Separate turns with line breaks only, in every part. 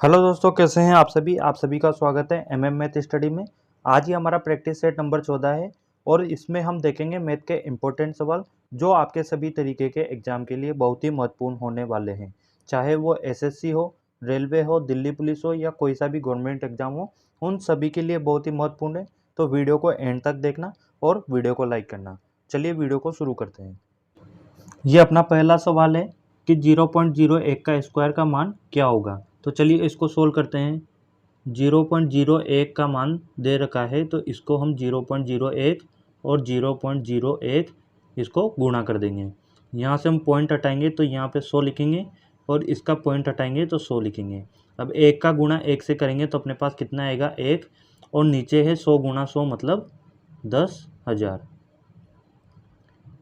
Hello दोस्तों, कैसे हैं आप सभी का स्वागत है एमएम मैथ स्टडी में। आज ही हमारा प्रैक्टिस सेट नंबर 14 है और इसमें हम देखेंगे मैथ के इम्पोर्टेंट सवाल जो आपके सभी तरीके के एग्जाम के लिए बहुत ही महत्वपूर्ण होने वाले हैं। चाहे वो एसएससी हो, रेलवे हो, दिल्ली पुलिस हो या कोई सा भी गवर्नमेंट एग्जाम हो, उन सभी के लिए बहुत ही महत्वपूर्ण है। तो वीडियो को एंड तक देखना और वीडियो को लाइक करना। चलिए वीडियो को शुरू करते हैं। ये अपना पहला सवाल है कि 0.01 का स्क्वायर का मान क्या होगा। तो चलिए इसको सोल्व करते हैं। 0.01 का मान दे रखा है तो इसको हम 0.01 और 0.01 इसको गुणा कर देंगे। यहाँ से हम पॉइंट हटाएंगे तो यहाँ पे 100 लिखेंगे और इसका पॉइंट हटाएंगे तो 100 लिखेंगे। अब 1 का गुणा 1 से करेंगे तो अपने पास कितना आएगा 1, और नीचे है 100 गुणा 100 मतलब 10,000।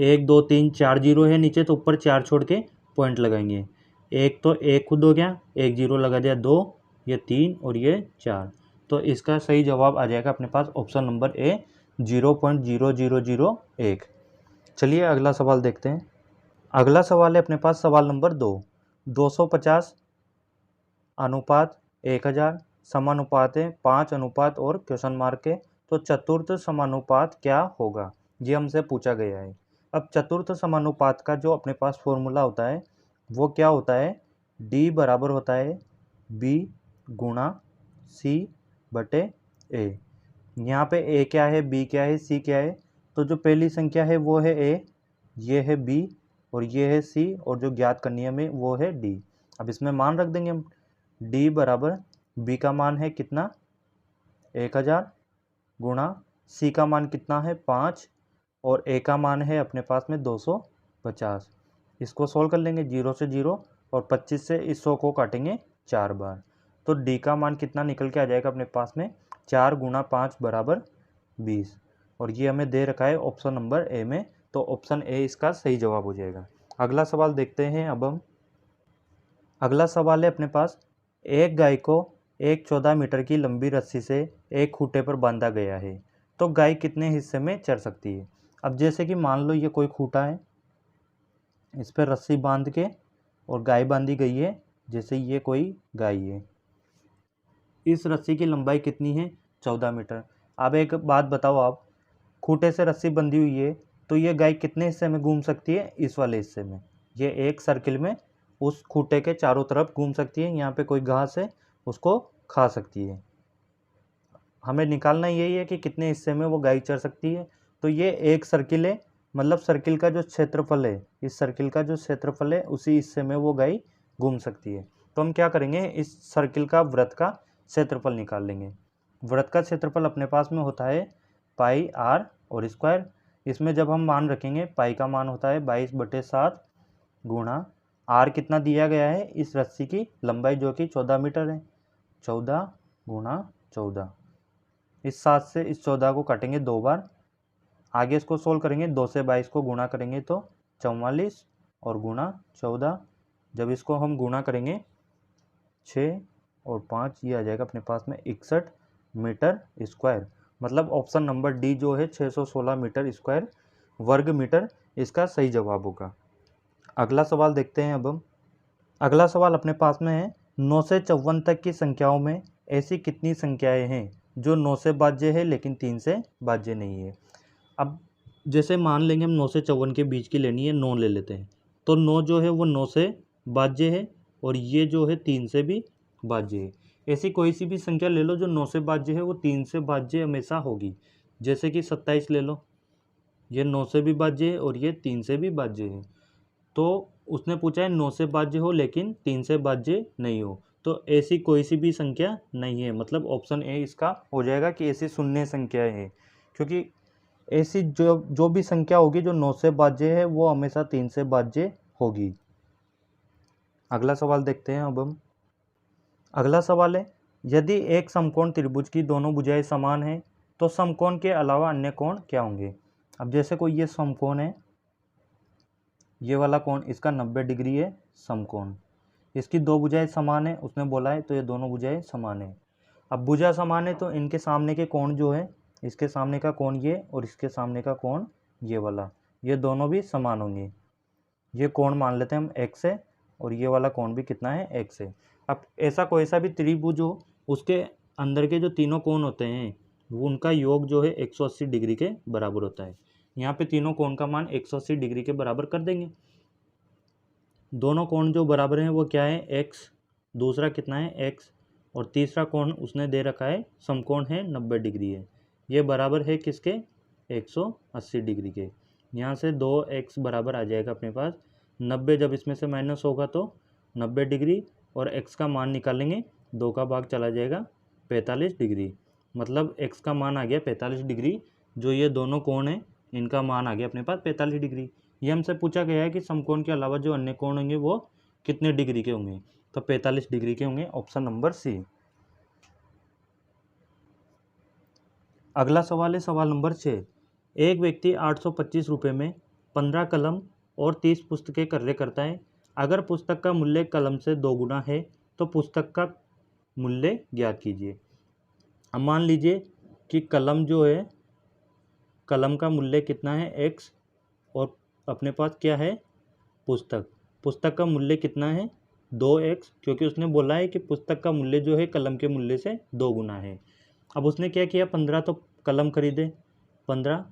1 2 3 4 जीरो है नीचे तो ऊपर 4 छोड़ के पॉइंट लगाएंगे। एक तो एक खुद हो गया, एक जीरो लगा दिया 2, ये 3 और ये 4। तो इसका सही जवाब आ जाएगा अपने पास ऑप्शन नंबर ए 0.0001। चलिए अगला सवाल देखते हैं। अगला सवाल है अपने पास सवाल नंबर 2। 250 अनुपात 1000 समानुपात है 5 अनुपात और क्वेश्चन मार्क है। तो चतुर्थ समानुपात क्या होगा, ये हमसे पूछा गया है। अब चतुर्थ समानुपात का जो अपने पास फॉर्मूला होता है वो क्या होता है, डी बराबर होता है बी गुणा सी बटे ए। यहाँ पे ए क्या है, बी क्या है, सी क्या है। तो जो पहली संख्या है वो है ए, ये है बी और ये है सी, और जो ज्ञात करनी है हमें वो है डी। अब इसमें मान रख देंगे हम। डी बराबर बी का मान है कितना 1000 गुणा सी का मान कितना है 5 और ए का मान है अपने पास में 250। इसको सोल्व कर लेंगे, 0 से 0 और 25 से इस 100 को काटेंगे 4 बार। तो डी का मान कितना निकल के आ जाएगा अपने पास में 4 गुणा 5 बराबर 20, और ये हमें दे रखा है ऑप्शन नंबर ए में। तो ऑप्शन ए इसका सही जवाब हो जाएगा। अगला सवाल देखते हैं अब हम। अगला सवाल है अपने पास, एक गाय को एक 14 मीटर की लंबी रस्सी से एक खूंटे पर बांधा गया है तो गाय कितने हिस्से में चर सकती है। अब जैसे कि मान लो ये कोई खूंटा है, इस पर रस्सी बांध के और गाय बांधी गई है, जैसे ये कोई गाय है। इस रस्सी की लंबाई कितनी है 14 मीटर। अब एक बात बताओ आप, खूंटे से रस्सी बंधी हुई है तो ये गाय कितने हिस्से में घूम सकती है, इस वाले हिस्से में। ये एक सर्किल में उस खूंटे के चारों तरफ घूम सकती है। यहाँ पे कोई घास है उसको खा सकती है। हमें निकालना यही है कि कितने हिस्से में वो गाय चर सकती है। तो ये एक सर्किल है, मतलब सर्किल का जो क्षेत्रफल है, इस सर्किल का जो क्षेत्रफल है उसी हिस्से में वो गाय घूम सकती है। तो हम क्या करेंगे, इस सर्किल का वृत्त का क्षेत्रफल निकाल लेंगे। वृत्त का क्षेत्रफल अपने पास में होता है पाई आर और स्क्वायर। इसमें जब हम मान रखेंगे, पाई का मान होता है 22/7 गुणा आर कितना दिया गया है, इस रस्सी की लंबाई जो कि 14 मीटर है, 14 गुणा 14। इस 7 से इस 14 को काटेंगे 2 बार। आगे इसको सोल्व करेंगे, 2 से 22 को गुणा करेंगे तो 44 और गुणा 14। जब इसको हम गुणा करेंगे 6 और 5, ये आ जाएगा अपने पास में 61 मीटर स्क्वायर। मतलब ऑप्शन नंबर डी जो है 616 मीटर स्क्वायर वर्ग मीटर इसका सही जवाब होगा। अगला सवाल देखते हैं अब हम। अगला सवाल अपने पास में है, 9 से 54 तक की संख्याओं में ऐसी कितनी संख्याएं हैं जो 9 से भाज्य है लेकिन 3 से भाज्य नहीं है। अब जैसे मान लेंगे हम 9 से 54 के बीच की लेनी है, 9 ले लेते हैं। तो 9 जो है वो 9 से भाज्य है और ये जो है 3 से भी भाज्य है। ऐसी कोई सी भी संख्या ले लो जो 9 से भाज्य है वो 3 से भाज्य हमेशा होगी। जैसे कि 27 ले लो, ये 9 से भी भाज्य है और ये 3 से भी भाज्य है। तो उसने पूछा है 9 से भाज्य हो लेकिन 3 से भाज्य नहीं हो। तो ऐसी कोई सी भी संख्या नहीं है, मतलब ऑप्शन ए इसका हो जाएगा कि ऐसी शून्य संख्याएं हैं। क्योंकि ऐसी जो भी संख्या होगी जो 9 से भाज्य है वो हमेशा 3 से भाज्य होगी। अगला सवाल देखते हैं अब हम। अगला सवाल है, यदि एक समकोण त्रिभुज की दोनों भुजाएं समान हैं तो समकोण के अलावा अन्य कोण क्या होंगे। अब जैसे कोई ये समकोण है, ये वाला कोण इसका 90 डिग्री है समकोण, इसकी दो भुजाएं समान है उसने बोला है, तो ये दोनों भुजाएं समान है। अब भुजा समान है तो इनके सामने के कोण जो है, इसके सामने का कोण ये और इसके सामने का कोण ये वाला, ये दोनों भी समान होंगे। ये कोण मान लेते हैं हम x है और ये वाला कोण भी कितना है x है। अब ऐसा कोई सा भी त्रिभुज हो, उसके अंदर के जो तीनों कोण होते हैं वो उनका योग जो है 180 डिग्री के बराबर होता है। यहाँ पे तीनों कोण का मान 180 डिग्री के बराबर कर देंगे। दोनों कोण जो बराबर हैं वो क्या है, x, दूसरा कितना है x, और तीसरा कोण उसने दे रखा है समकोण है 90 डिग्री है। ये बराबर है किसके, 180 डिग्री के। यहाँ से 2x बराबर आ जाएगा अपने पास 90, जब इसमें से माइनस होगा तो 90 डिग्री, और x का मान निकालेंगे, 2 का भाग चला जाएगा 45 डिग्री, मतलब x का मान आ गया 45 डिग्री। जो ये दोनों कोण हैं इनका मान आ गया अपने पास 45 डिग्री। ये हमसे पूछा गया है कि समकोण के अलावा जो अन्य कोण होंगे वो कितने डिग्री के होंगे, तो 45 डिग्री के होंगे, ऑप्शन नंबर सी। अगला सवाल है सवाल नंबर 6। एक व्यक्ति 825 रुपये में 15 कलम और 30 पुस्तकें क्रय करता है। अगर पुस्तक का मूल्य कलम से 2 गुना है तो पुस्तक का मूल्य ज्ञात कीजिए। अब मान लीजिए कि कलम जो है, कलम का मूल्य कितना है x, और अपने पास क्या है पुस्तक, पुस्तक का मूल्य कितना है 2x, क्योंकि उसने बोला है कि पुस्तक का मूल्य जो है कलम के मूल्य से 2 गुना है। अब उसने क्या किया, 15 तो कलम खरीदे, 15,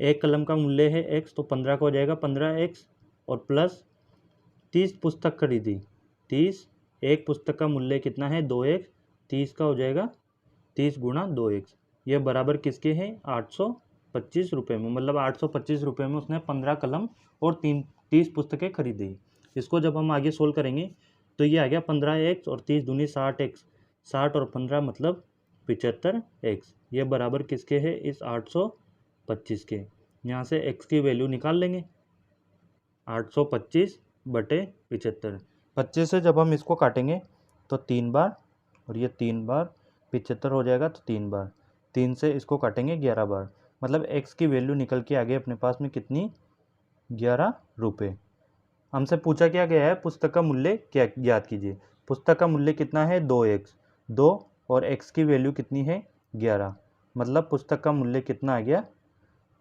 एक कलम का मूल्य है x तो 15 का हो जाएगा 15x, और प्लस 30 पुस्तक खरीदी, 30, एक पुस्तक का मूल्य कितना है 2x, 30 का हो जाएगा 30 गुणा 2x, यह बराबर किसके हैं 825 रुपये में। मतलब 825 रुपये में उसने 15 कलम और 30 पुस्तकें खरीदी। इसको जब हम आगे सोल्व करेंगे तो ये आ गया 15x और 30 दूनी 60x, 60 और 15 मतलब 75x, ये बराबर किसके है इस 825 के। यहाँ से x की वैल्यू निकाल लेंगे, 825 बटे 75, 25 से जब हम इसको काटेंगे तो 3 बार, और ये 3 बार, 75 हो जाएगा तो 3 बार, 3 से इसको काटेंगे 11 बार, मतलब x की वैल्यू निकल के आ गई अपने पास में कितनी, 11 रुपये। हमसे पूछा क्या गया है, पुस्तक का मूल्य क्या ज्ञात कीजिए। पुस्तक का मूल्य कितना है 2x, 2 और x की वैल्यू कितनी है 11, मतलब पुस्तक का मूल्य कितना आ गया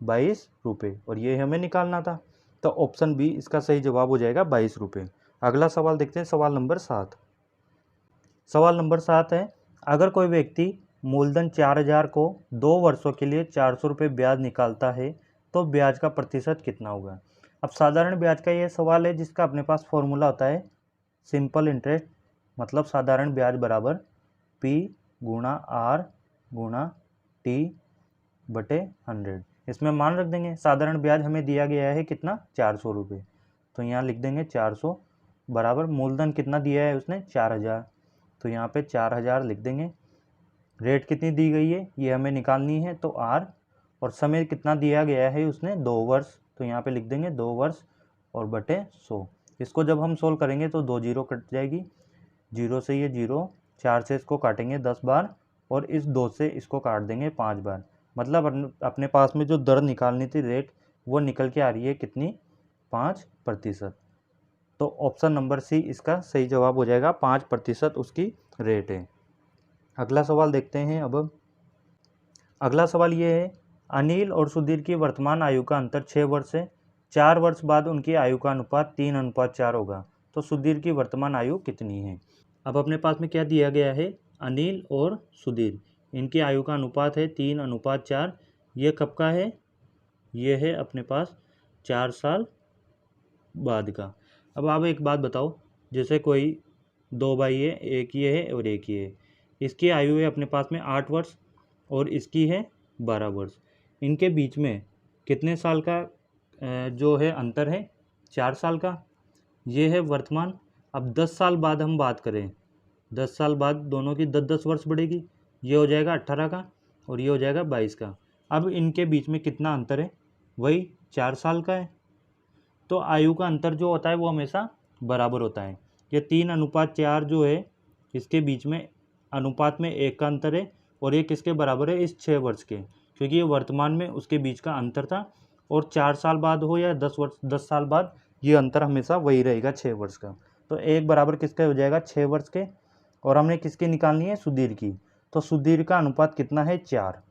22 रुपये, और ये हमें निकालना था। तो ऑप्शन बी इसका सही जवाब हो जाएगा 22 रुपये। अगला सवाल देखते हैं, सवाल नंबर 7। सवाल नंबर 7 है, अगर कोई व्यक्ति मूलधन 4000 को 2 वर्षों के लिए 400 रुपये ब्याज निकालता है तो ब्याज का प्रतिशत कितना होगा। अब साधारण ब्याज का ये सवाल है जिसका अपने पास फॉर्मूला होता है सिंपल इंटरेस्ट, मतलब साधारण ब्याज बराबर P गुणा R गुणा T बटे 100। इसमें मान रख देंगे, साधारण ब्याज हमें दिया गया है कितना 400 रुपये, तो यहाँ लिख देंगे 400 बराबर मूलधन कितना दिया है उसने 4000, तो यहाँ पे 4000 लिख देंगे। रेट कितनी दी गई है ये हमें निकालनी है तो R, और समय कितना दिया गया है उसने 2 वर्ष, तो यहाँ पे लिख देंगे 2 वर्ष और बटे 100। इसको जब हम सोल्व करेंगे तो 2 जीरो कट जाएगी, 0 से ये 0, 4 से इसको काटेंगे 10 बार, और इस 2 से इसको काट देंगे 5 बार, मतलब अपने पास में जो दर निकालनी थी रेट वो निकल के आ रही है कितनी 5%। तो ऑप्शन नंबर सी इसका सही जवाब हो जाएगा, 5% उसकी रेट है। अगला सवाल देखते हैं। अब अगला सवाल ये है, अनिल और सुधीर की वर्तमान आयु का अंतर 6 वर्ष है, 4 वर्ष बाद उनकी आयु का अनुपात 3:4 होगा, तो सुधीर की वर्तमान आयु कितनी है। अब अपने पास में क्या दिया गया है, अनिल और सुधीर, इनकी आयु का अनुपात है 3:4। ये कब का है, ये है अपने पास 4 साल बाद का। अब आप एक बात बताओ, जैसे कोई 2 भाई है, एक ये है और एक ये है, इसकी आयु है अपने पास में 8 वर्ष और इसकी है 12 वर्ष, इनके बीच में कितने साल का जो है अंतर है 4 साल का, ये है वर्तमान। अब 10 साल बाद हम बात करें, 10 साल बाद दोनों की 10-10 वर्ष बढ़ेगी, ये हो जाएगा 18 का और ये हो जाएगा 22 का। अब इनके बीच में कितना अंतर है, वही 4 साल का है, तो आयु का अंतर जो होता है वो हमेशा बराबर होता है। ये 3:4 जो है इसके बीच में अनुपात में 1 का अंतर है, और ये किसके बराबर है इस 6 वर्ष के, क्योंकि ये वर्तमान में उसके बीच का अंतर था, और 4 साल बाद हो या 10 साल बाद ये अंतर हमेशा वही रहेगा 6 वर्ष का। तो 1 बराबर किसका हो जाएगा 6 वर्ष के, और हमने किसकी निकालनी है सुधीर की, तो सुधीर का अनुपात कितना है 4,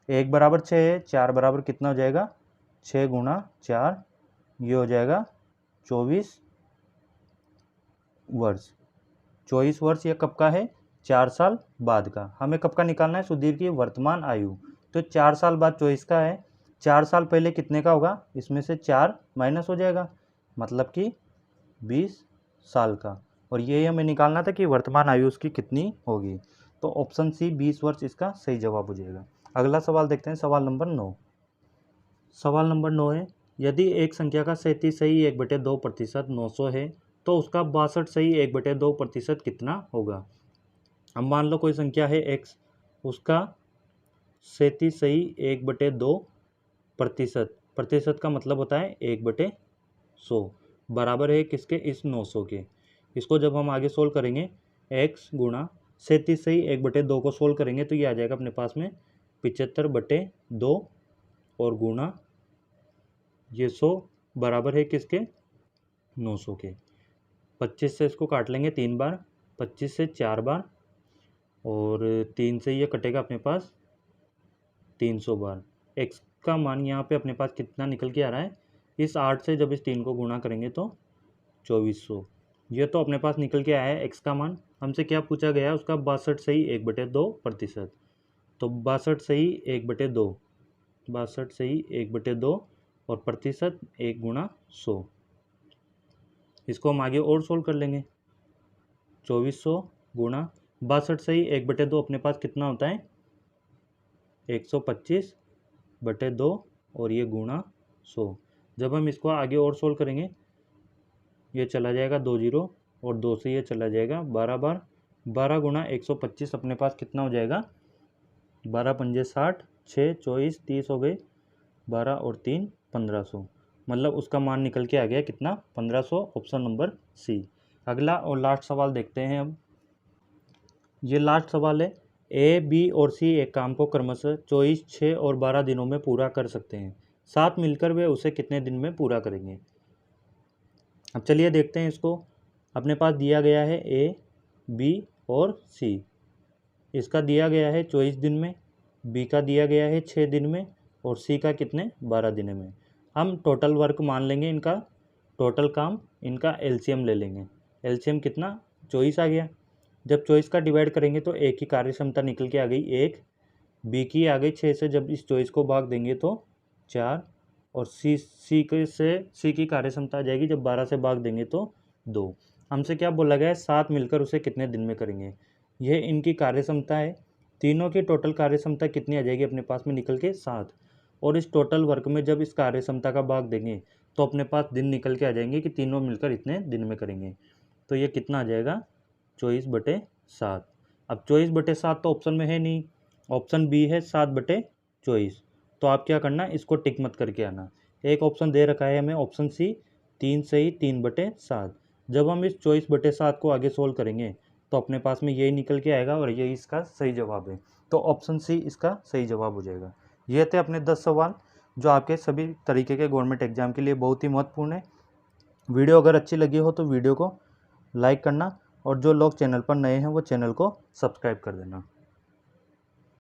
1 बराबर 6 है, 4 बराबर कितना हो जाएगा 6 गुणा 4, ये हो जाएगा 24 वर्ष, 24 वर्ष ये कब का है? 4 साल बाद का। हमें कब का निकालना है? सुधीर की वर्तमान आयु। तो 4 साल बाद 24 का है, 4 साल पहले कितने का होगा? इसमें से 4 माइनस हो जाएगा, मतलब कि 20 साल का। और ये हमें निकालना था कि वर्तमान आयु उसकी कितनी होगी। तो ऑप्शन सी 20 वर्ष इसका सही जवाब हो जाएगा। अगला सवाल देखते हैं, सवाल नंबर 9। सवाल नंबर 9 है, यदि एक संख्या का 37 सही 1/2% 900 है तो उसका 62 सही 1/2% कितना होगा? अब मान लो कोई संख्या है x, उसका 37 सही 1/2%, प्रतिशत का मतलब होता है 1/100, बराबर है किसके? इस 900 के। इसको जब हम आगे सोल्व करेंगे, x गुणा 37 सही 1/2 को सोल्व करेंगे तो ये आ जाएगा अपने पास में 75/2 और गुणा ये 100 बराबर है किसके? 900 के। 25 से इसको काट लेंगे 3 बार, 25 से 4 बार, और 3 से ये कटेगा अपने पास 300 बार। x का मान यहाँ पे अपने पास कितना निकल के आ रहा है? इस 8 से जब इस 3 को गुणा करेंगे तो 2400। ये तो अपने पास निकल के आया है x का मान। हमसे क्या पूछा गया है? उसका 62 सही 1/2%। तो 62 सही 1/2, 62 सही 1/2 और प्रतिशत 1 गुणा 100। इसको हम आगे और सोल्व कर लेंगे। 2400 गुणा 62 सही 1/2 अपने पास कितना होता है? 125/2 और ये गुणा 100। जब हम इसको आगे और सोल्व करेंगे, ये चला जाएगा 2 जीरो और 2 से ये चला जाएगा 12 बार। 12 गुणा 125 अपने पास कितना हो जाएगा? 12 पंजे 60, 6 24 30 हो गए, 12 और 3 1500। मतलब उसका मान निकल के आ गया कितना? 1500, ऑप्शन नंबर सी। अगला और लास्ट सवाल देखते हैं अब। ये लास्ट सवाल है, ए, बी और सी एक काम को क्रमशः 24, 6 और 12 दिनों में पूरा कर सकते हैं। साथ मिलकर वे उसे कितने दिन में पूरा करेंगे? अब चलिए देखते हैं इसको। अपने पास दिया गया है ए, बी और सी। इसका दिया गया है 24 दिन में, बी का दिया गया है 6 दिन में और सी का कितने? 12 दिन में। हम टोटल वर्क मान लेंगे इनका, टोटल काम, इनका एलसीएम ले लेंगे। एलसीएम कितना? 24 आ गया। जब 24 का डिवाइड करेंगे तो ए की कार्यक्षमता निकल के आ गई 1, बी की आ गई 6 से जब इस 24 को भाग देंगे तो 4, और सी की कार्यक्षमता आ जाएगी जब 12 से भाग देंगे तो 2। हमसे क्या बोला गया है? साथ मिलकर उसे कितने दिन में करेंगे। यह इनकी कार्यक्षमता है। तीनों की टोटल कार्यक्षमता कितनी आ जाएगी अपने पास में निकल के? 7। और इस टोटल वर्क में जब इस कार्यक्षमता का भाग देंगे तो अपने पास दिन निकल के आ जाएंगे कि तीनों मिलकर इतने दिन में करेंगे। तो ये कितना आ जाएगा? 24/7। अब 24/7 तो ऑप्शन में है नहीं, ऑप्शन बी है 7/24। तो आप क्या करना, इसको टिक मत करके आना। एक ऑप्शन दे रखा है हमें, ऑप्शन सी 3 सही 3/7। जब हम इस 24/7 को आगे सोल्व करेंगे तो अपने पास में यही निकल के आएगा और यही इसका सही जवाब है। तो ऑप्शन सी इसका सही जवाब हो जाएगा। ये थे अपने 10 सवाल जो आपके सभी तरीके के गवर्नमेंट एग्जाम के लिए बहुत ही महत्वपूर्ण है। वीडियो अगर अच्छी लगी हो तो वीडियो को लाइक करना, और जो लोग चैनल पर नए हैं वो चैनल को सब्सक्राइब कर देना।